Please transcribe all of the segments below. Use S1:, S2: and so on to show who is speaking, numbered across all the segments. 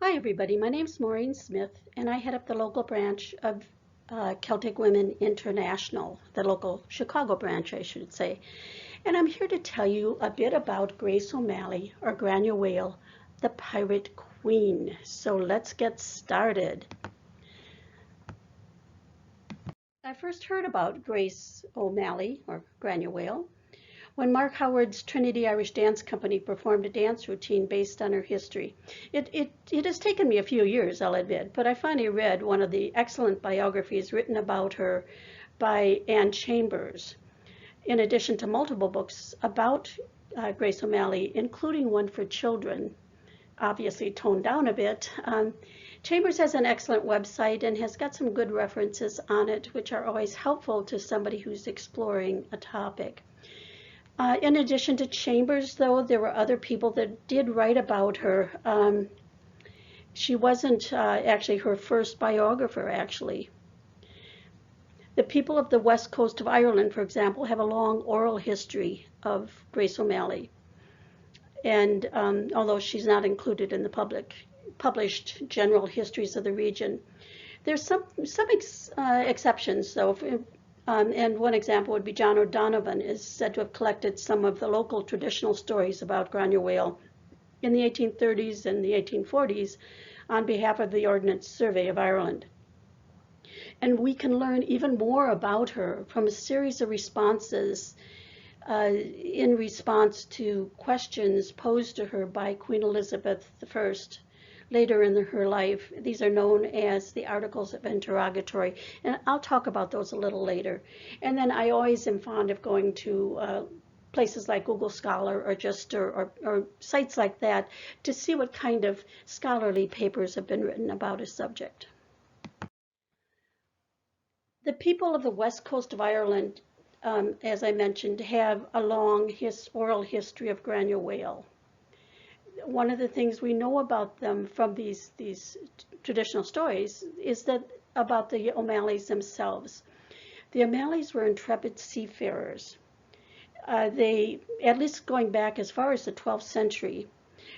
S1: Hi everybody, my name's Maureen Smith and I head up the local branch of Celtic Women International, the local Chicago branch I should say. And I'm here to tell you a bit about Grace O'Malley, or Granuaile, the Pirate Queen. So let's get started. I first heard about Grace O'Malley, or Granuaile, when Mark Howard's Trinity Irish Dance Company performed a dance routine based on her history. It has taken me a few years, I'll admit, but I finally read one of the excellent biographies written about her by Anne Chambers, in addition to multiple books about Grace O'Malley, including one for children, obviously toned down a bit. Chambers has an excellent website and has got some good references on it, which are always helpful to somebody who's exploring a topic. In addition to Chambers, though, there were other people that did write about her. She wasn't actually her first biographer, actually. The people of the west coast of Ireland, for example, have a long oral history of Grace O'Malley. And although she's not included in the published general histories of the region, there's some exceptions, though. And one example would be John O'Donovan is said to have collected some of the local traditional stories about Granuaile in the 1830s and the 1840s on behalf of the Ordnance Survey of Ireland. And we can learn even more about her from a series of responses in response to questions posed to her by Queen Elizabeth I later in her life. These are known as the Articles of Interrogatory, and I'll talk about those a little later. And then I always am fond of going to places like Google Scholar or Gister or sites like that to see what kind of scholarly papers have been written about a subject. The people of the west coast of Ireland, as I mentioned, have a long oral history of Granuaile. One of the things we know about them from these traditional stories is that about the O'Malleys themselves. The O'Malleys were intrepid seafarers. They, at least going back as far as the 12th century,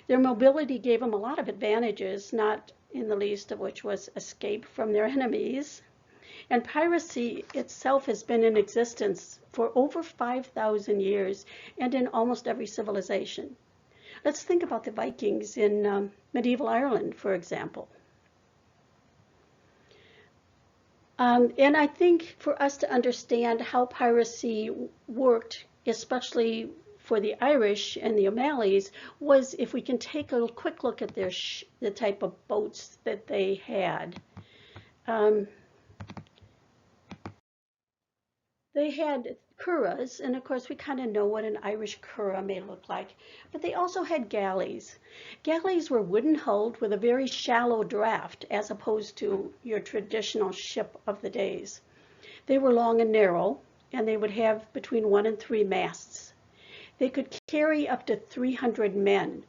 S1: their mobility gave them a lot of advantages, not in the least of which was escape from their enemies. And piracy itself has been in existence for over 5,000 years and in almost every civilization. Let's think about the Vikings in medieval Ireland, for example. And I think for us to understand how piracy worked, especially for the Irish and the O'Malleys, was if we can take a quick look at the type of boats that they had. They had curraghs, and of course we kind of know what an Irish curragh may look like, but they also had galleys. Galleys were wooden hulled with a very shallow draft as opposed to your traditional ship of the days. They were long and narrow, and they would have between 1 and 3 masts. They could carry up to 300 men.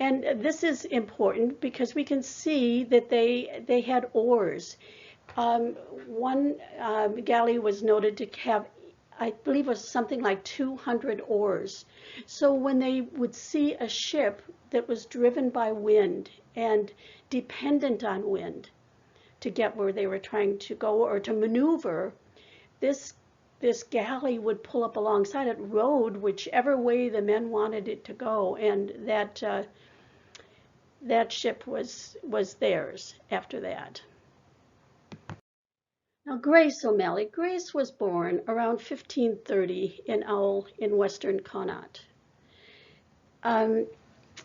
S1: And this is important because we can see that they had oars. One galley was noted to have, I believe it was something like 200 oars. So when they would see a ship that was driven by wind and dependent on wind to get where they were trying to go or to maneuver, this galley would pull up alongside it, rowed whichever way the men wanted it to go, and that ship was theirs after that. Now, Grace O'Malley. Grace was born around 1530 in Owl in western Connaught.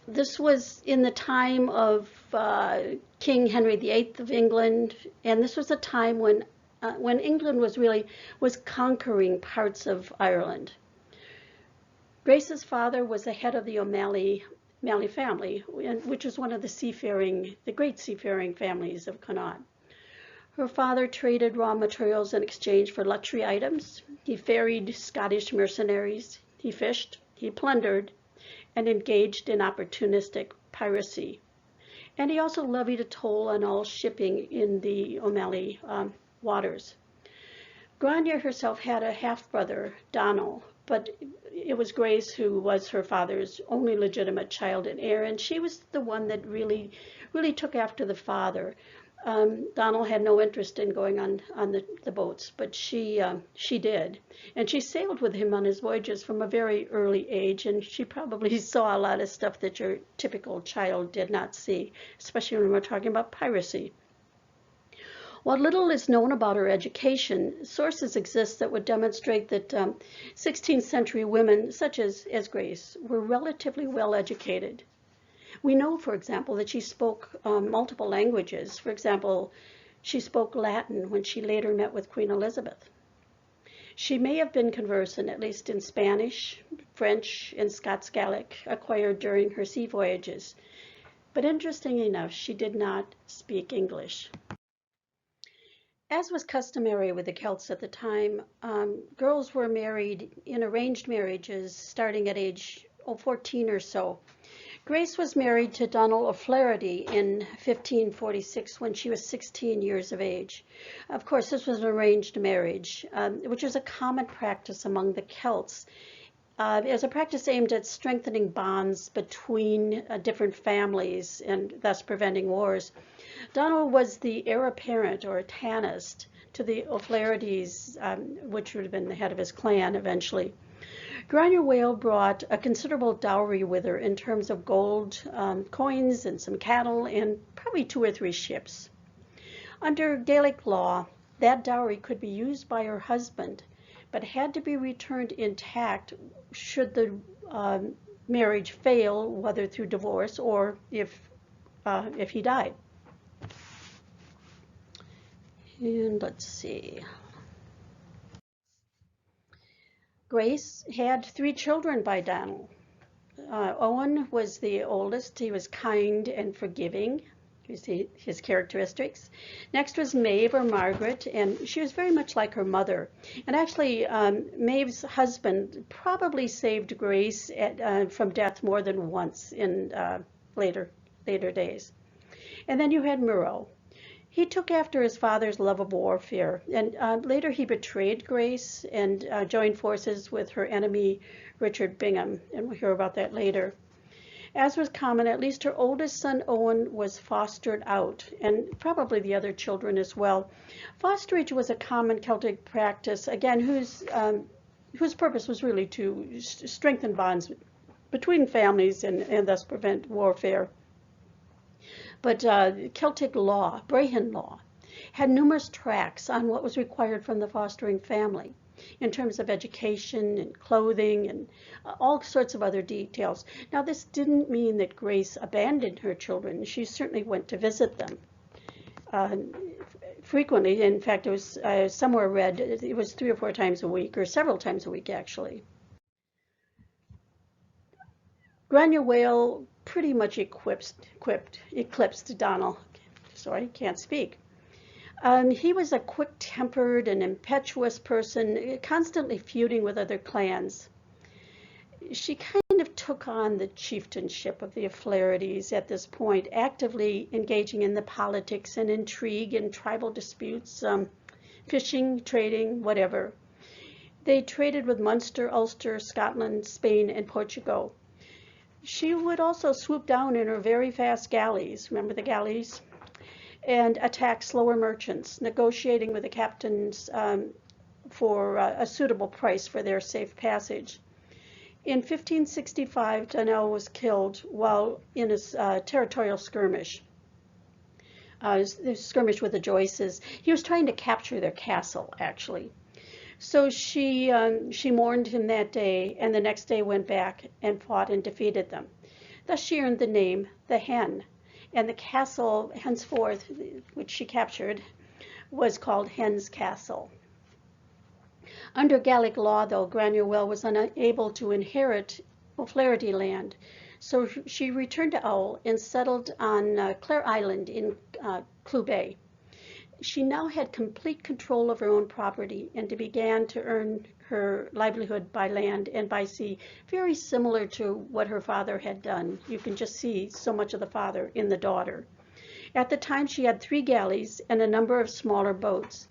S1: This was in the time of King Henry VIII of England, and this was a time when England was conquering parts of Ireland. Grace's father was the head of the O'Malley family, which is one of the great seafaring families of Connaught. Her father traded raw materials in exchange for luxury items. He ferried Scottish mercenaries. He fished, he plundered, and engaged in opportunistic piracy. And he also levied a toll on all shipping in the O'Malley waters. Grania herself had a half-brother, Donal, but it was Grace who was her father's only legitimate child and heir, and she was the one that really took after the father. Donal had no interest in going on the boats, but she did, and she sailed with him on his voyages from a very early age, and she probably saw a lot of stuff that your typical child did not see, especially when we're talking about piracy. While little is known about her education, sources exist that would demonstrate that 16th century women, such as Grace, were relatively well educated. We know, for example, that she spoke multiple languages. For example, she spoke Latin when she later met with Queen Elizabeth. She may have been conversant, at least in Spanish, French, and Scots Gaelic, acquired during her sea voyages. But interestingly enough, she did not speak English. As was customary with the Celts at the time, girls were married in arranged marriages starting at age 14 or so. Grace was married to Donal O'Flaherty in 1546 when she was 16 years of age. Of course, this was an arranged marriage, which was a common practice among the Celts. It was a practice aimed at strengthening bonds between different families and thus preventing wars. Donal was the heir apparent or tanist to the O'Flahertys, which would have been the head of his clan eventually. Granuaile brought a considerable dowry with her in terms of gold coins and some cattle and probably 2 or 3 ships. Under Gaelic law, that dowry could be used by her husband, but had to be returned intact should the marriage fail, whether through divorce or if he died. And let's see. Grace had 3 children by Donal. Owen was the oldest. He was kind and forgiving. You see his characteristics. Next was Maeve or Margaret, and she was very much like her mother. And actually, Maeve's husband probably saved Grace from death more than once in later days. And then you had Murrough. He took after his father's love of warfare, and later he betrayed Grace and joined forces with her enemy, Richard Bingham, and we'll hear about that later. As was common, at least her oldest son, Owen, was fostered out, and probably the other children as well. Fosterage was a common Celtic practice, again, whose purpose was really to strengthen bonds between families and thus prevent warfare. But Celtic law, Brehon law, had numerous tracts on what was required from the fostering family in terms of education and clothing and all sorts of other details. Now, this didn't mean that Grace abandoned her children. She certainly went to visit them frequently. In fact, it was somewhere read it was 3 or 4 times a week, or several times a week, actually. Granuaile pretty much eclipsed Donal. Sorry, can't speak. He was a quick-tempered and impetuous person, constantly feuding with other clans. She kind of took on the chieftainship of the O'Flahertys at this point, actively engaging in the politics and intrigue and tribal disputes, fishing, trading, whatever. They traded with Munster, Ulster, Scotland, Spain, and Portugal. She would also swoop down in her very fast galleys, remember the galleys, and attack slower merchants, negotiating with the captains for a suitable price for their safe passage. In 1565, Donal was killed while in a territorial skirmish. The skirmish with the Joyces. He was trying to capture their castle, actually. So she mourned him that day, and the next day went back and fought and defeated them. Thus she earned the name the Hen, and the castle henceforth, which she captured, was called Hen's Castle. Under Gaelic law, though, Granuaile was unable to inherit O'Flaherty land, so she returned to Owl and settled on Clare Island in Clew Bay. She now had complete control of her own property and began to earn her livelihood by land and by sea, very similar to what her father had done. You can just see so much of the father in the daughter. At the time, she had 3 galleys and a number of smaller boats.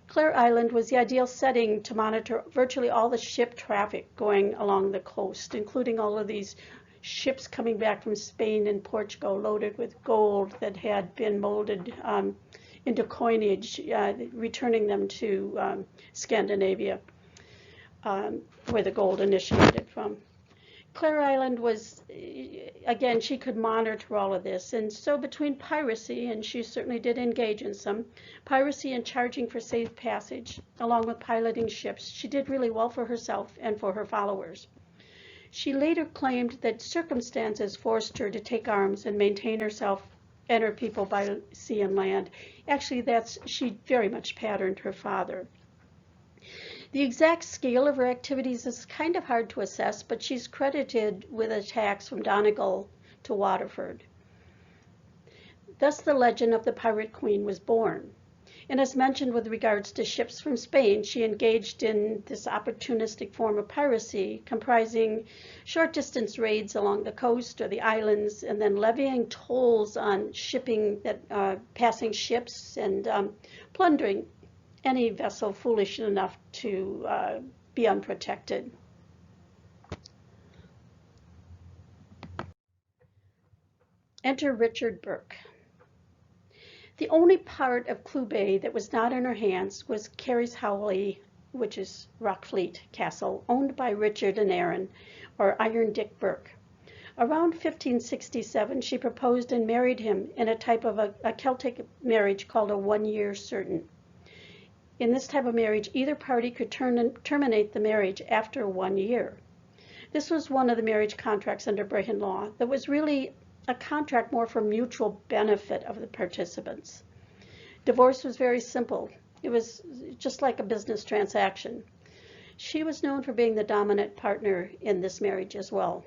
S1: Clare Island was the ideal setting to monitor virtually all the ship traffic going along the coast, including all of these ships coming back from Spain and Portugal loaded with gold that had been molded into coinage, returning them to Scandinavia, where the gold initiated from. Clare Island was, again, she could monitor all of this. And so between piracy, and she certainly did engage in some, piracy and charging for safe passage, along with piloting ships, she did really well for herself and for her followers. She later claimed that circumstances forced her to take arms and maintain herself and her people by sea and land. Actually, she very much patterned her father. The exact scale of her activities is kind of hard to assess, but she's credited with attacks from Donegal to Waterford. Thus, the legend of the Pirate Queen was born. And as mentioned with regards to ships from Spain, she engaged in this opportunistic form of piracy, comprising short-distance raids along the coast or the islands, and then levying tolls on shipping passing ships and plundering any vessel foolish enough to be unprotected. Enter Richard Burke. The only part of Clew Bay that was not in her hands was Carey's Howley, which is Rockfleet Castle, owned by Richard and Aaron, or Iron Dick Burke. Around 1567, she proposed and married him in a type of a Celtic marriage called a one-year certain. In this type of marriage, either party could terminate the marriage after 1 year. This was one of the marriage contracts under Brehon law that was really a contract more for mutual benefit of the participants. Divorce was very simple. It was just like a business transaction. She was known for being the dominant partner in this marriage as well.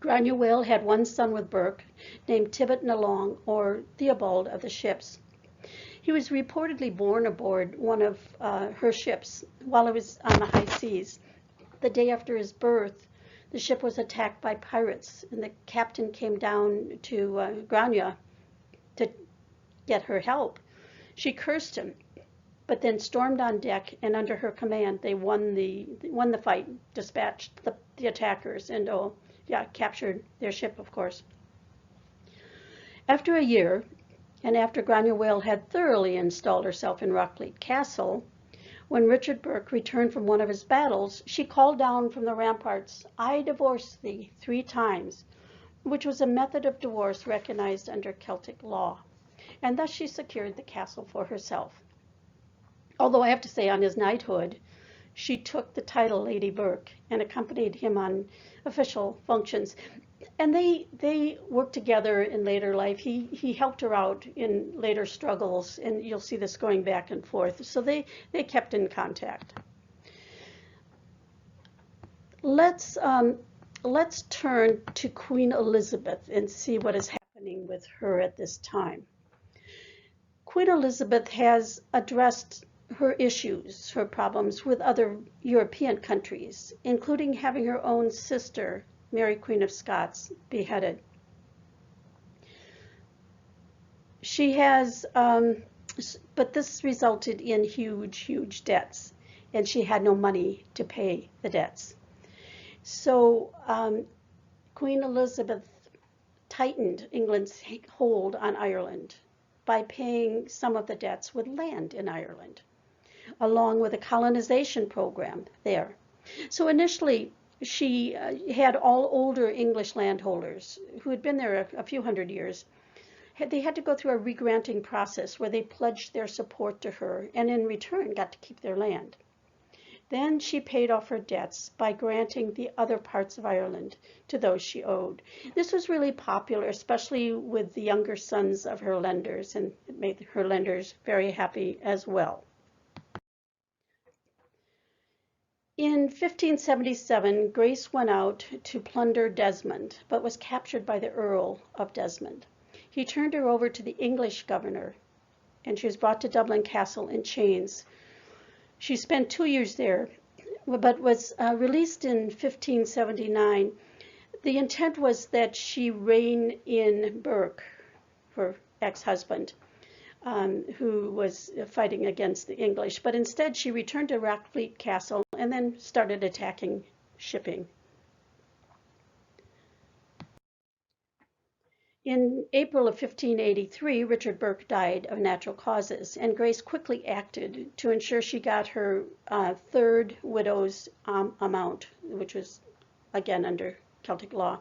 S1: Granuaile had one son with Burke named Tibbet Nalong, or Theobald of the ships. He was reportedly born aboard one of her ships while it was on the high seas. The day after his birth, the ship was attacked by pirates, and the captain came down to Granuaile to get her help. She cursed him, but then stormed on deck, and under her command, they won the fight, dispatched the attackers, and captured their ship, of course. After a year, and after Granuaile had thoroughly installed herself in Rockfleet Castle, when Richard Burke returned from one of his battles, she called down from the ramparts, "I divorce thee," 3 times, which was a method of divorce recognized under Celtic law. And thus she secured the castle for herself. Although I have to say, on his knighthood, she took the title Lady Burke and accompanied him on official functions. And they worked together in later life. He helped her out in later struggles, and you'll see this going back and forth. So they kept in contact. Let's turn to Queen Elizabeth and see what is happening with her at this time. Queen Elizabeth has addressed her issues, her problems with other European countries, including having her own sister, Mary Queen of Scots, beheaded. She has, but this resulted in huge debts, and she had no money to pay the debts. So Queen Elizabeth tightened England's hold on Ireland by paying some of the debts with land in Ireland, along with a colonization program there. So initially, she had all older English landholders who had been there a few hundred years. They had to go through a regranting process where they pledged their support to her and in return got to keep their land. Then she paid off her debts by granting the other parts of Ireland to those she owed. This was really popular, especially with the younger sons of her lenders, and it made her lenders very happy as well. In 1577, Grace went out to plunder Desmond, but was captured by the Earl of Desmond. He turned her over to the English governor, and she was brought to Dublin Castle in chains. She spent 2 years there, but was released in 1579. The intent was that she reign in Burke, her ex-husband, who was fighting against the English. But instead, she returned to Rockfleet Castle and then started attacking shipping. In April of 1583, Richard Burke died of natural causes, and Grace quickly acted to ensure she got her third widow's amount, which was again under Celtic law.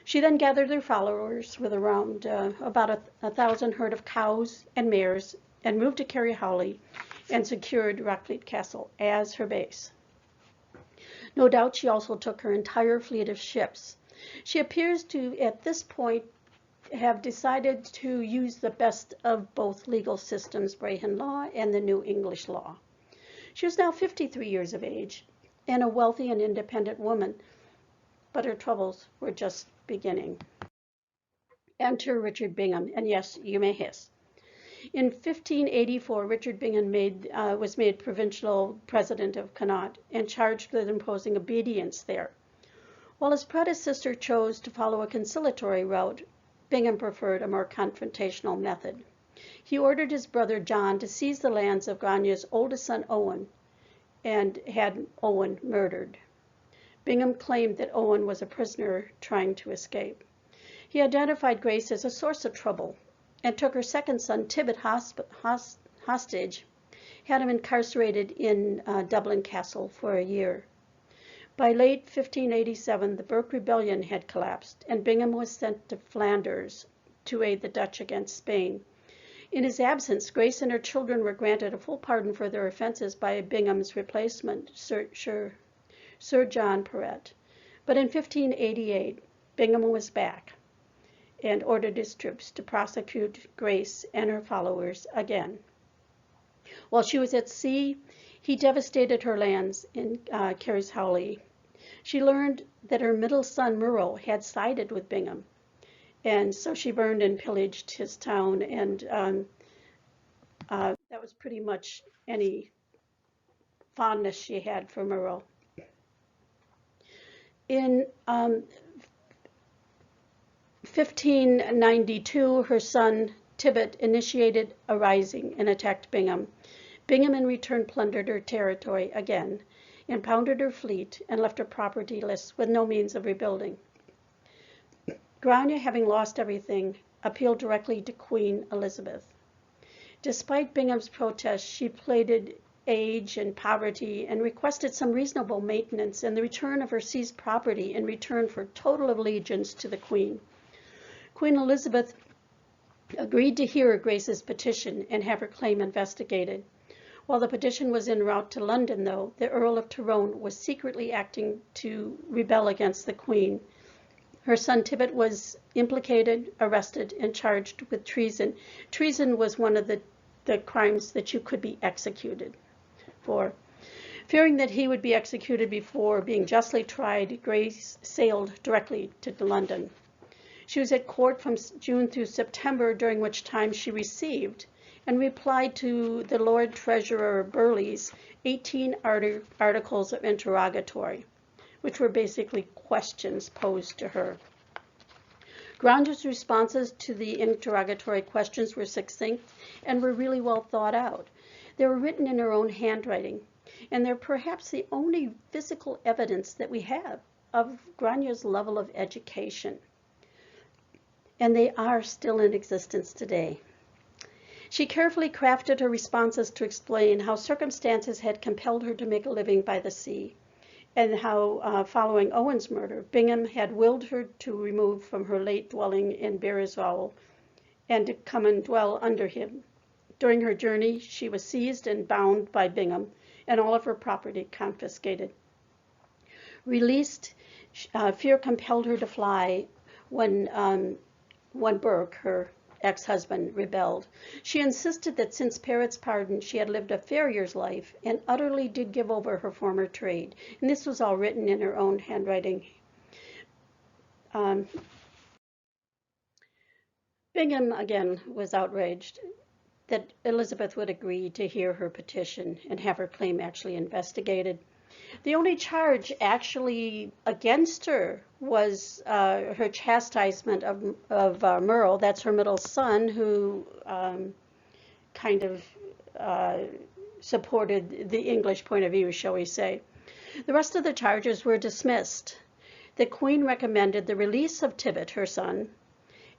S1: She then gathered her followers with around about 1,000 herd of cows and mares and moved to Carryhowley and secured Rockfleet Castle as her base. No doubt she also took her entire fleet of ships. She appears to, at this point, have decided to use the best of both legal systems, Brehon law and the New English law. She was now 53 years of age and a wealthy and independent woman, but her troubles were just beginning. Enter Richard Bingham, and yes, you may hiss. In 1584, Richard Bingham was made provincial president of Connaught and charged with imposing obedience there. While his predecessor chose to follow a conciliatory route, Bingham preferred a more confrontational method. He ordered his brother John to seize the lands of Granuaile's oldest son Owen and had Owen murdered. Bingham claimed that Owen was a prisoner trying to escape. He identified Grace as a source of trouble and took her second son Tibbet hostage, had him incarcerated in Dublin Castle for a year. By late 1587, the Burke Rebellion had collapsed, and Bingham was sent to Flanders to aid the Dutch against Spain. In his absence, Grace and her children were granted a full pardon for their offenses by Bingham's replacement, Sir John Perrott. But in 1588, Bingham was back and ordered his troops to prosecute Grace and her followers again. While she was at sea, he devastated her lands in Carysowley. She learned that her middle son, Murrow, had sided with Bingham, and so she burned and pillaged his town, and that was pretty much any fondness she had for Murrow. In 1592, her son, Tibbet, initiated a rising and attacked Bingham. Bingham in return plundered her territory again, impounded her fleet, and left her propertyless with no means of rebuilding. Granuaile, having lost everything, appealed directly to Queen Elizabeth. Despite Bingham's protests, she pleaded age and poverty and requested some reasonable maintenance and the return of her seized property in return for total allegiance to the Queen. Queen Elizabeth agreed to hear Grace's petition and have her claim investigated. While the petition was en route to London, though, the Earl of Tyrone was secretly acting to rebel against the Queen. Her son Tibbet was implicated, arrested, and charged with treason. Treason was one of the crimes that you could be executed for. Fearing that he would be executed before being justly tried, Grace sailed directly to London. She was at court from June through September, during which time she received and replied to the Lord Treasurer Burleigh's 18 articles of interrogatory, which were basically questions posed to her. Granuaile's responses to the interrogatory questions were succinct and were really well thought out. They were written in her own handwriting, and they're perhaps the only physical evidence that we have of Granuaile's level of education. And they are still in existence today. She carefully crafted her responses to explain how circumstances had compelled her to make a living by the sea, and how, following Owen's murder, Bingham had willed her to remove from her late dwelling in Barriswell and to come and dwell under him. During her journey, she was seized and bound by Bingham, and all of her property confiscated. Released, fear compelled her to fly when Burke, her ex-husband, rebelled. She insisted that since Perrott's pardon, she had lived a farrier's life and utterly did give over her former trade. And this was all written in her own handwriting. Bingham, again, was outraged that Elizabeth would agree to hear her petition and have her claim actually investigated. The only charge actually against her was her chastisement of Murrow, that's her middle son, who kind of supported the English point of view, shall we say. The rest of the charges were dismissed. The Queen recommended the release of Tibbet, her son,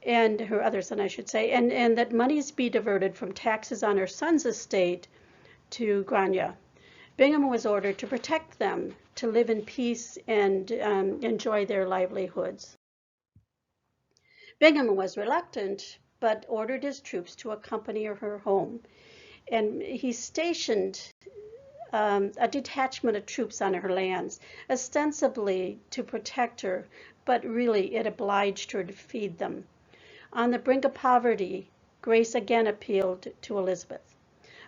S1: and her other son, I should say, and that monies be diverted from taxes on her son's estate to Granuaile. Bingham was ordered to protect them, to live in peace and enjoy their livelihoods. Bingham was reluctant, but ordered his troops to accompany her home. And he stationed a detachment of troops on her lands, ostensibly to protect her, but really it obliged her to feed them. On the brink of poverty, Grace again appealed to Elizabeth.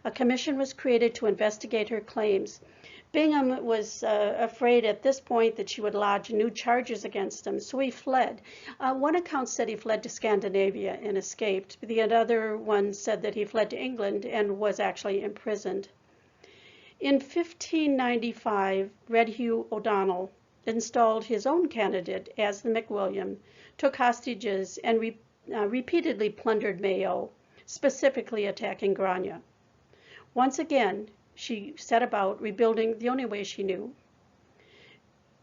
S1: A commission was created to investigate her claims. Bingham was afraid at this point that she would lodge new charges against him, so he fled. One account said he fled to Scandinavia and escaped. The other one said that he fled to England and was actually imprisoned. In 1595, Red Hugh O'Donnell installed his own candidate as the McWilliam, took hostages, and repeatedly plundered Mayo, specifically attacking Granuaile. Once again, she set about rebuilding the only way she knew.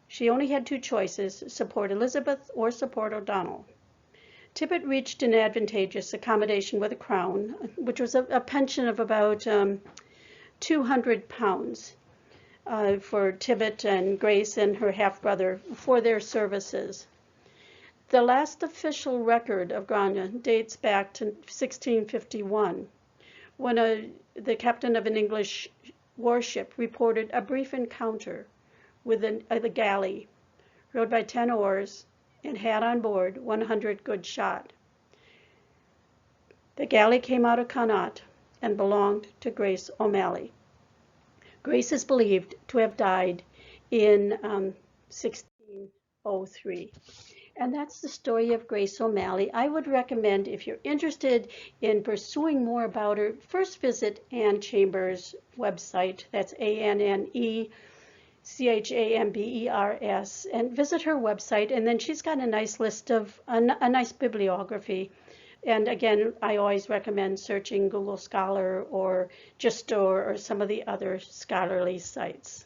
S1: She only had two choices: support Elizabeth or support O'Donnell. Tibbet reached an advantageous accommodation with the Crown, which was a pension of about £200 for Tibbet and Grace and her half-brother for their services. The last official record of Granuaile dates back to 1651, when the captain of an English warship reported a brief encounter with the galley, rowed by 10 oars, and had on board 100 good shot. The galley came out of Connaught and belonged to Grace O'Malley. Grace is believed to have died in 1603. And that's the story of Grace O'Malley. I would recommend, if you're interested in pursuing more about her, first visit Anne Chambers' website. That's ANNECHAMBERS, and visit her website. And then she's got a nice list of a nice bibliography. And again, I always recommend searching Google Scholar or Justor or some of the other scholarly sites.